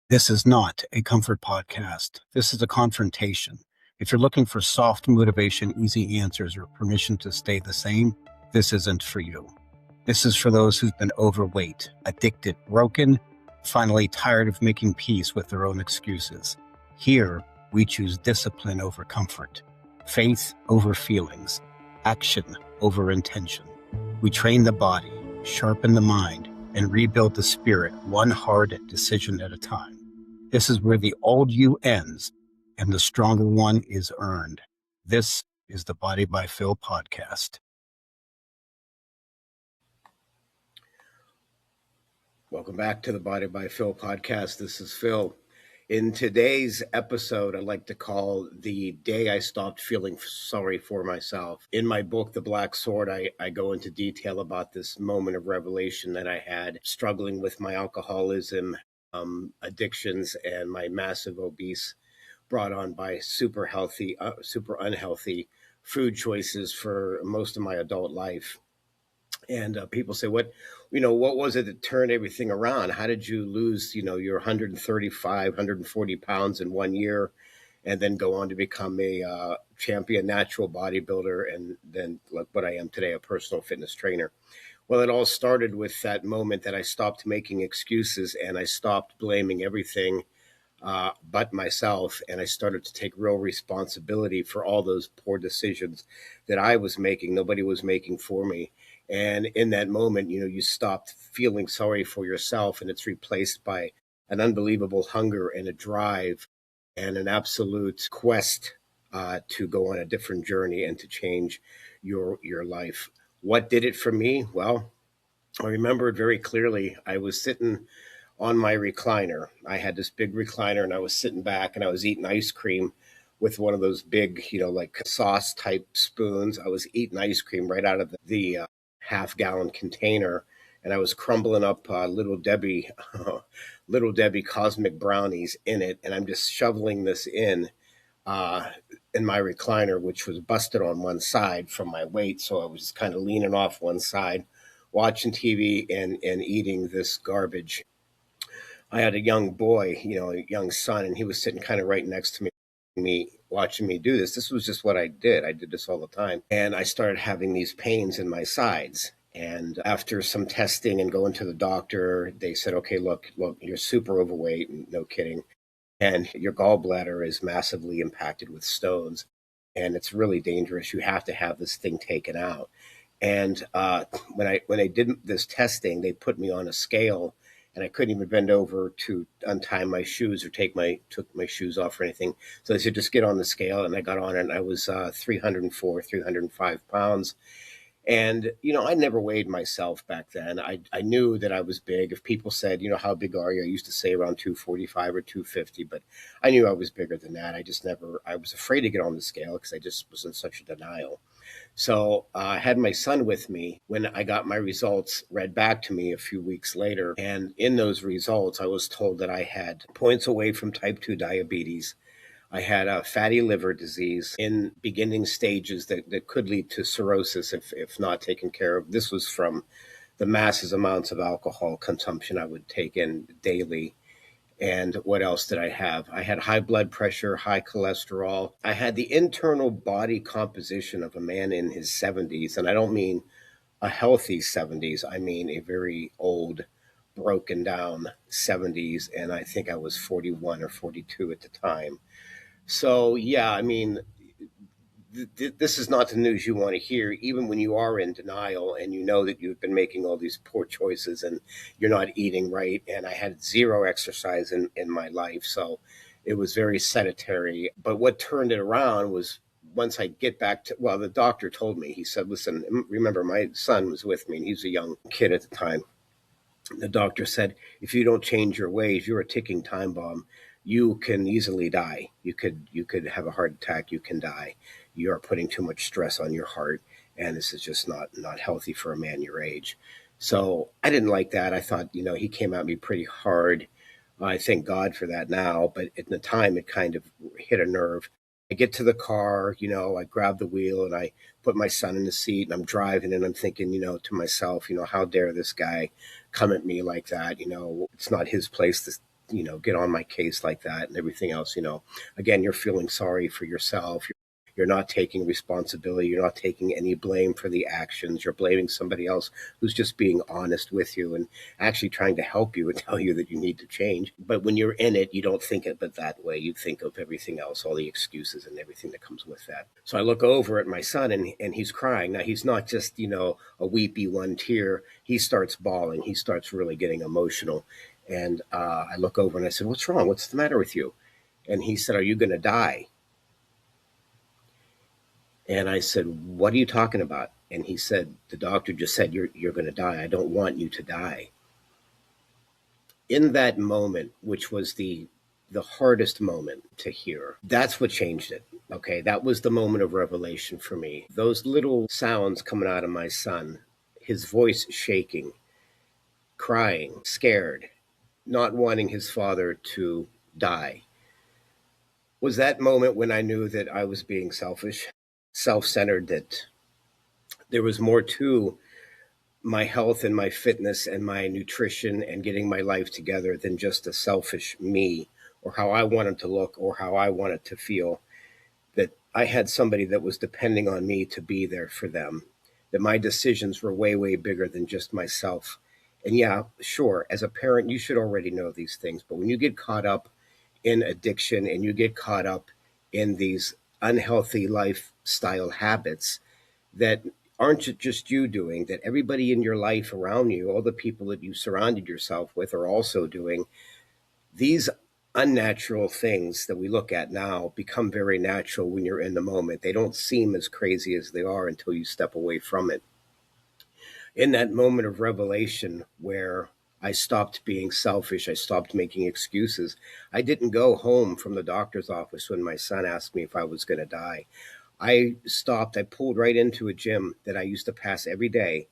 This is not a comfort podcast. This is a confrontation. If you're looking for soft motivation, easy answers, or permission to stay the same, this isn't for you. This is for those who've been overweight, addicted, broken, finally tired of making peace with their own excuses. Here, we choose discipline over comfort, faith over feelings, action over intention. We train the body, sharpen the mind, and rebuild the spirit one hard decision at a time. This is where the old you ends and the stronger one is earned. This is the Body by Phil podcast. Welcome back to the Body by Phil podcast. This is Phil. In today's episode, I'd like to call the day I stopped feeling sorry for myself. In my book, The Black Sword, I go into detail about this moment of revelation that I had struggling with my alcoholism, addictions, and my massive obese brought on by super unhealthy food choices for most of my adult life. And people say, what was it that turned everything around? How did you lose, your 135, 140 pounds in 1 year and then go on to become a champion natural bodybuilder and then like what I am today, a personal fitness trainer? Well, it all started with that moment that I stopped making excuses and I stopped blaming everything but myself. And I started to take real responsibility for all those poor decisions that I was making. Nobody was making for me. And in that moment, you stopped feeling sorry for yourself and it's replaced by an unbelievable hunger and a drive and an absolute quest to go on a different journey and to change your life. What did it for me? Well, I remember it very clearly. I was sitting on my recliner. I had this big recliner and I was sitting back and I was eating ice cream with one of those big, like sauce type spoons. I was eating ice cream right out of the half-gallon container and I was crumbling up Little Debbie, Little Debbie cosmic brownies in it. And I'm just shoveling this in my recliner, which was busted on one side from my weight. So I was kind of leaning off one side, watching TV and eating this garbage. I had a young boy, a young son, and he was sitting kind of right next to me watching me do this. This was just what I did. I did this all the time. And I started having these pains in my sides. And after some testing and going to the doctor, they said, okay, look, you're super overweight, and no kidding. And your gallbladder is massively impacted with stones. And it's really dangerous. You have to have this thing taken out. And when I did this testing, they put me on a scale and I couldn't even bend over to untie my shoes or took my shoes off or anything. So they said, just get on the scale. And I got on it and I was 304, 305 pounds. And, I never weighed myself back then. I knew that I was big. If people said, how big are you? I used to say around 245 or 250, but I knew I was bigger than that. I was afraid to get on the scale because I just was in such a denial. So I had my son with me when I got my results read back to me a few weeks later. And in those results, I was told that I had points away from type 2 diabetes. I had a fatty liver disease in beginning stages that could lead to cirrhosis if not taken care of. This was from the massive amounts of alcohol consumption I would take in daily. And what else did I have? I had high blood pressure, high cholesterol. I had the internal body composition of a man in his 70s. And I don't mean a healthy 70s. I mean a very old, broken down 70s. And I think I was 41 or 42 at the time. So, yeah, I mean, this is not the news you want to hear, even when you are in denial and you know that you've been making all these poor choices and you're not eating right. And I had zero exercise in my life. So it was very sedentary. But what turned it around was once I get back to, well, the doctor told me, he said, listen, remember, my son was with me and he's a young kid at the time. The doctor said, if you don't change your ways, you're a ticking time bomb. You can easily die. You could have a heart attack. You can die. You are putting too much stress on your heart, and this is just not healthy for a man your age. So I didn't like that. I thought, he came at me pretty hard. I thank God for that now, but at the time it kind of hit a nerve. I get to the car, I grab the wheel and I put my son in the seat and I'm driving and I'm thinking, to myself, how dare this guy come at me like that? It's not his place get on my case like that and everything else. Again, you're feeling sorry for yourself. You're not taking responsibility. You're not taking any blame for the actions. You're blaming somebody else who's just being honest with you and actually trying to help you and tell you that you need to change. But when you're in it, you don't think of it that way. You think of everything else, all the excuses and everything that comes with that. So I look over at my son, and he's crying. Now, he's not just, a weepy one tear. He starts bawling. He starts really getting emotional. And I look over and I said, "What's wrong? What's the matter with you?" And he said, "Are you going to die?" And I said, "What are you talking about?" And he said, "The doctor just said you're going to die. I don't want you to die." In that moment, which was the hardest moment to hear, that's what changed it. Okay, that was the moment of revelation for me. Those little sounds coming out of my son, his voice shaking, crying, scared, not wanting his father to die, was that moment when I knew that I was being selfish, self-centered, that there was more to my health and my fitness and my nutrition and getting my life together than just a selfish me or how I wanted to look or how I wanted to feel. That I had somebody that was depending on me to be there for them, that my decisions were way, way bigger than just myself. And yeah, sure, as a parent, you should already know these things. But when you get caught up in addiction and you get caught up in these unhealthy lifestyle habits that aren't just you doing, that everybody in your life around you, all the people that you surrounded yourself with are also doing, these unnatural things that we look at now become very natural when you're in the moment. They don't seem as crazy as they are until you step away from it. In that moment of revelation where I stopped being selfish, I stopped making excuses. I didn't go home from the doctor's office when my son asked me if I was going to die. I stopped, I pulled right into a gym that I used to pass every day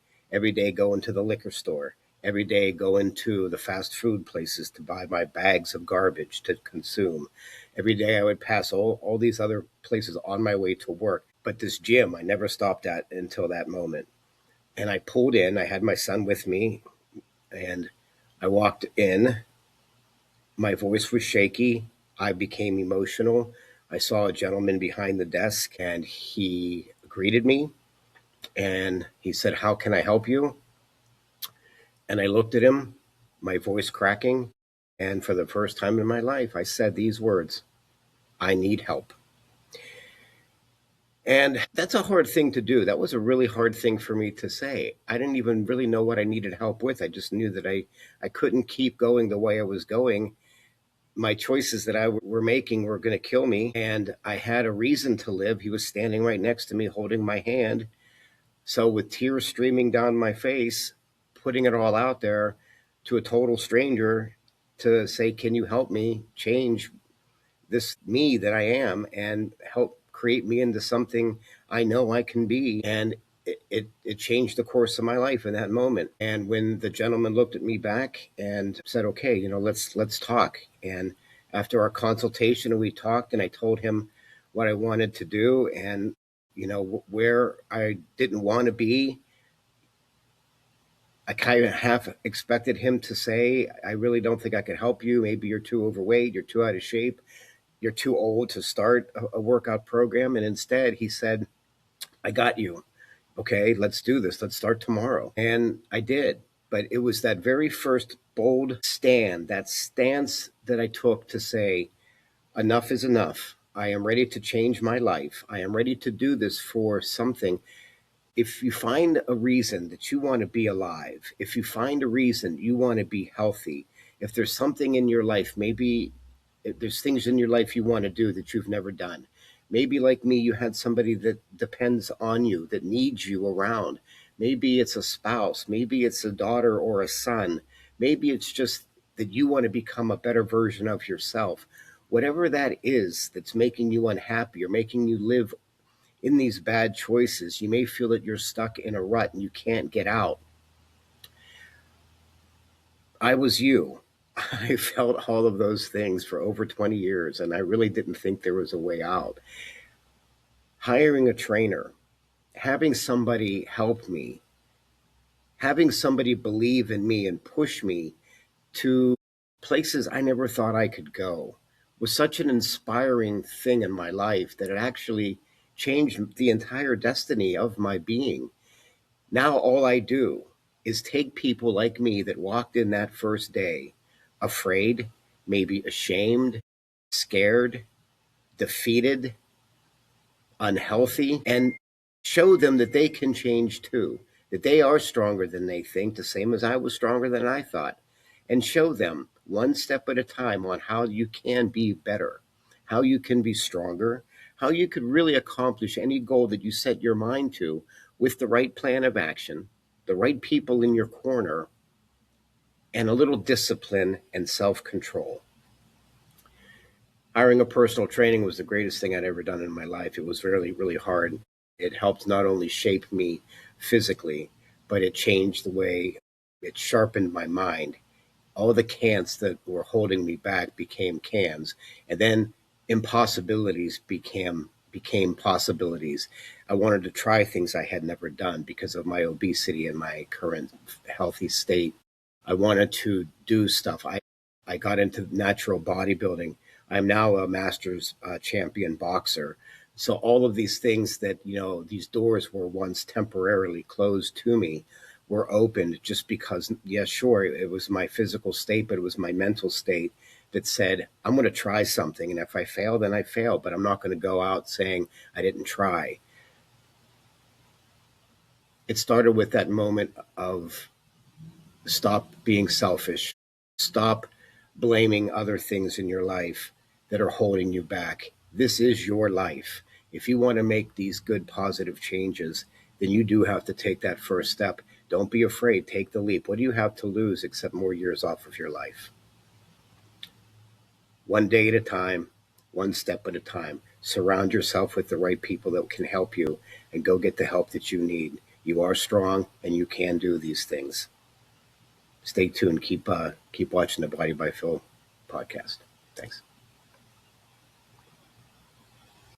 going to the liquor store, every day going to the fast food places to buy my bags of garbage to consume. Every day I would pass all these other places on my way to work. But this gym I never stopped at until that moment. And I pulled in, I had my son with me, and I walked in. My voice was shaky. I became emotional. I saw a gentleman behind the desk and he greeted me and he said, "How can I help you?" And I looked at him, my voice cracking. And for the first time in my life, I said these words: "I need help." And that's a hard thing to do. That was a really hard thing for me to say. I didn't even really know what I needed help with. I just knew that I couldn't keep going the way I was going. My choices that I were making were going to kill me, and I had a reason to live. He was standing right next to me, holding my hand. So, with tears streaming down my face, putting it all out there to a total stranger to say, "Can you help me change this me that I am and help create me into something I know I can be?" And it changed the course of my life in that moment. And when the gentleman looked at me back and said, "Okay, let's talk." And after our consultation, we talked, and I told him what I wanted to do, and where I didn't want to be. I kind of half expected him to say, "I really don't think I can help you. Maybe you're too overweight, you're too out of shape, you're too old to start a workout program." And instead, he said, "I got you. Okay, let's do this. Let's start tomorrow." And I did. But it was that very first bold stand, that stance that I took to say, enough is enough. I am ready to change my life. I am ready to do this for something. If you find a reason that you want to be alive, if you find a reason you want to be healthy, if there's something in your life, maybe there's things in your life you want to do that you've never done. Maybe, like me, you had somebody that depends on you, that needs you around. Maybe it's a spouse. Maybe it's a daughter or a son. Maybe it's just that you want to become a better version of yourself. Whatever that is that's making you unhappy or making you live in these bad choices, you may feel that you're stuck in a rut and you can't get out. I was you. I felt all of those things for over 20 years, and I really didn't think there was a way out. Hiring a trainer, having somebody help me, having somebody believe in me and push me to places I never thought I could go, was such an inspiring thing in my life that it actually changed the entire destiny of my being. Now, all I do is take people like me that walked in that first day, afraid, maybe ashamed, scared, defeated, unhealthy, and show them that they can change too, that they are stronger than they think, the same as I was stronger than I thought, and show them one step at a time on how you can be better, how you can be stronger, how you could really accomplish any goal that you set your mind to with the right plan of action, the right people in your corner, and a little discipline and self control. Hiring a personal training was the greatest thing I'd ever done in my life. It was really, really hard. It helped not only shape me physically, but it changed the way it sharpened my mind. All the cans that were holding me back became cans, and then impossibilities became possibilities. I wanted to try things I had never done because of my obesity and my current healthy state. I wanted to do stuff. I got into natural bodybuilding. I'm now a master's champion boxer. So all of these things that, these doors were once temporarily closed to me were opened just because, yeah, sure, it was my physical state, but it was my mental state that said, I'm going to try something. And if I fail, then I fail, but I'm not going to go out saying I didn't try. It started with that moment of stop being selfish, stop blaming other things in your life that are holding you back. This is your life. If you want to make these good, positive changes, then you do have to take that first step. Don't be afraid. Take the leap. What do you have to lose except more years off of your life? One day at a time, one step at a time. Surround yourself with the right people that can help you and go get the help that you need. You are strong and you can do these things. Stay tuned. Keep watching the Body by Phil podcast. Thanks.